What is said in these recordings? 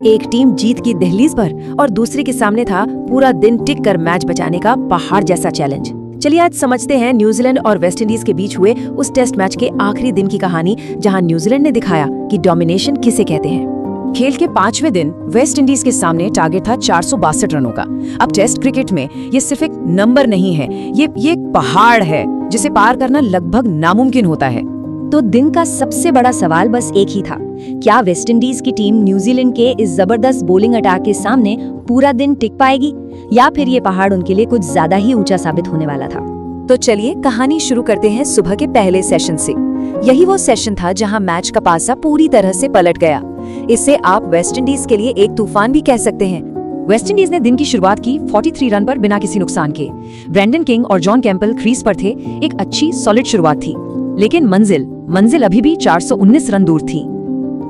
एक टीम जीत की दहलीज पर और दूसरे के सामने था पूरा दिन टिक कर मैच बचाने का पहाड़ जैसा चैलेंज। चलिए आज समझते हैं न्यूजीलैंड और वेस्टइंडीज के बीच हुए उस टेस्ट मैच के आखिरी दिन की कहानी, जहां न्यूजीलैंड ने दिखाया कि डोमिनेशन किसे कहते हैं। खेल के 5वें दिन वेस्टइंडीज के सामने टारगेट था 462 रनों का। अब टेस्ट क्रिकेट में ये सिर्फ एक नंबर नहीं है, ये एक पहाड़ है जिसे पार करना लगभग नामुमकिन होता है। तो दिन का सबसे बड़ा सवाल बस एक ही था, क्या वेस्टइंडीज की टीम न्यूजीलैंड के इस जबरदस्त बॉलिंग अटैक के सामने पूरा दिन टिक पाएगी, या फिर ये पहाड़ उनके लिए कुछ ज्यादा ही ऊंचा साबित होने वाला था। तो चलिए कहानी शुरू करते हैं सुबह के पहले सेशन से। यही वो सेशन था जहां मैच का पासा पूरी तरह से पलट गया। इसे आप वेस्टइंडीज के लिए एक तूफान भी कह सकते हैं। वेस्टइंडीज ने दिन की शुरुआत की 43 रन पर बिना किसी नुकसान के। ब्रेंडन किंग और जॉन कैंपबेल क्रीज पर थे। एक अच्छी सॉलिड शुरुआत थी, लेकिन मंजिल अभी भी 419 रन दूर थी।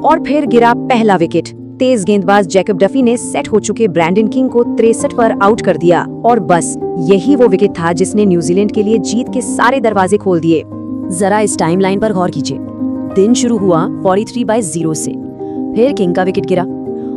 और फिर गिरा पहला विकेट। तेज गेंदबाज जैकब डफी ने सेट हो चुके ब्रेंडन किंग को 63 पर आउट कर दिया, और बस यही वो विकेट था जिसने न्यूजीलैंड के लिए जीत के सारे दरवाजे खोल दिए। जरा इस टाइमलाइन पर गौर कीजिए। दिन शुरू हुआ 43/0 से, फिर किंग का विकेट गिरा।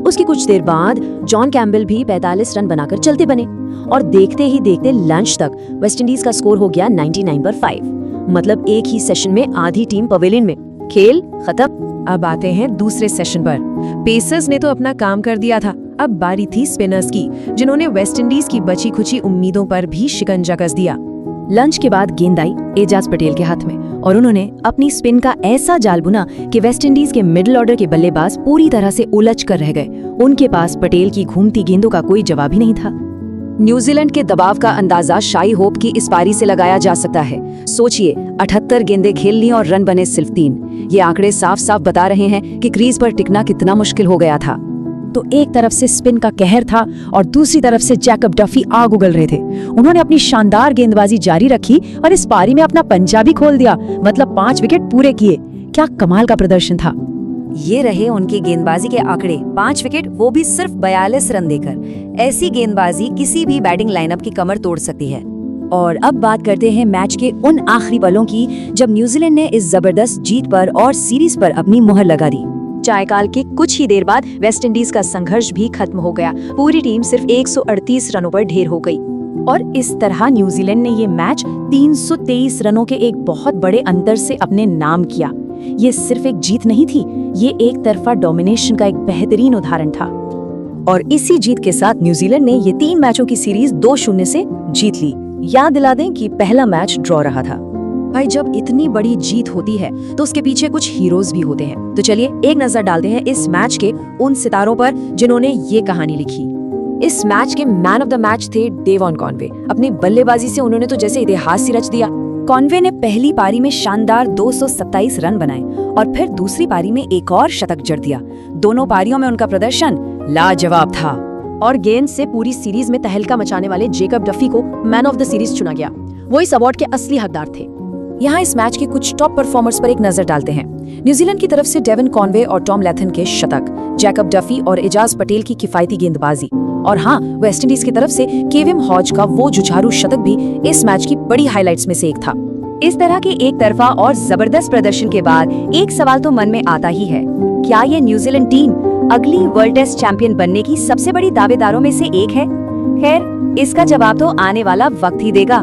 उसकी कुछ देर बाद जॉन कैंपबेल भी 45 रन बनाकर चलते बने, और देखते ही देखते लंच तक वेस्टइंडीज का स्कोर हो गया 99/5। मतलब एक ही सेशन में आधी टीम पवेलियन में। खेल खत्म। अब आते हैं दूसरे सेशन पर। पेसर्स ने तो अपना काम कर दिया था, अब बारी थी स्पिनर्स की, जिन्होंने वेस्टइंडीज की बची खुची उम्मीदों पर भी शिकंजा कस दिया। लंच के बाद गेंद आई एजाज पटेल के हाथ में, और उन्होंने अपनी स्पिन का ऐसा जाल बुना कि वेस्टइंडीज के मिडिल ऑर्डर के बल्लेबाज पूरी तरह से उलझ कर रह गए। उनके पास पटेल की घूमती गेंदों का कोई जवाब ही नहीं था। न्यूजीलैंड के दबाव का अंदाजा शाई होप की इस पारी से लगाया जा सकता है। सोचिए, 78 गेंदें खेल ली और रन बने सिर्फ 3। ये आंकड़े साफ साफ बता रहे हैं कि क्रीज पर टिकना कितना मुश्किल हो गया था। तो एक तरफ से स्पिन का कहर था और दूसरी तरफ से जैकब डफी आग उगल रहे थे। उन्होंने अपनी शानदार गेंदबाजी जारी रखी और इस पारी में अपना पंजा भी खोल दिया। मतलब 5 विकेट पूरे किए। क्या कमाल का प्रदर्शन था। ये रहे उनकी गेंदबाजी के आंकड़े। 5 विकेट, वो भी सिर्फ 42 रन देकर। ऐसी गेंदबाजी किसी भी बैटिंग लाइनअप की कमर तोड़ सकती है। और अब बात करते हैं मैच के उन आखिरी पलों की, जब न्यूजीलैंड ने इस जबरदस्त जीत पर और सीरीज पर अपनी मुहर लगा दी। चायकाल के कुछ ही देर बाद वेस्टइंडीज का संघर्ष भी खत्म हो गया। पूरी टीम सिर्फ 138 रनों पर ढेर हो गई, और इस तरह न्यूजीलैंड ने ये मैच 323 रनों के एक बहुत बड़े अंतर से अपने नाम किया। ये सिर्फ एक जीत नहीं थी, ये एक तरफा डोमिनेशन का एक बेहतरीन उदाहरण था। और इसी जीत के साथ न्यूजीलैंड ने ये 3 मैचों की सीरीज 2-0 से जीत ली। याद दिला दें कि पहला मैच ड्रॉ रहा था। भाई, जब इतनी बड़ी जीत होती है तो उसके पीछे कुछ हीरोज भी होते हैं। तो चलिए एक नजर डालते हैं इस मैच के उन सितारों पर जिन्होंने ये कहानी लिखी। इस मैच के मैन ऑफ द मैच थे डेवॉन कॉनवे। अपनी बल्लेबाजी से उन्होंने तो जैसे इतिहास ही रच दिया। कॉनवे ने पहली पारी में शानदार 227 रन बनाए, और फिर दूसरी पारी में एक और शतक जड़ दिया। दोनों पारियों में उनका प्रदर्शन लाजवाब था, और गेंद से पूरी सीरीज में तहलका मचाने वाले जैकब डफी को मैन ऑफ द सीरीज चुना गया। वो इस अवार्ड के असली हकदार थे। यहाँ इस मैच के कुछ टॉप परफॉर्मर्स पर एक नजर डालते हैं। न्यूजीलैंड की तरफ से डेवन कॉनवे और टॉम लैथन के शतक, जैकब डफी और एजाज पटेल की किफायती गेंदबाजी, और हाँ, वेस्टइंडीज की तरफ से केविन हॉज का वो जुझारू शतक भी इस मैच की बड़ी हाइलाइट्स में से एक था। इस तरह के एक तरफा और जबरदस्त प्रदर्शन के बाद एक सवाल तो मन में आता ही है, क्या ये न्यूजीलैंड टीम अगली वर्ल्ड टेस्ट चैंपियन बनने की सबसे बड़ी दावेदारों में से एक है? खैर, इसका जवाब तो आने वाला वक्त ही देगा।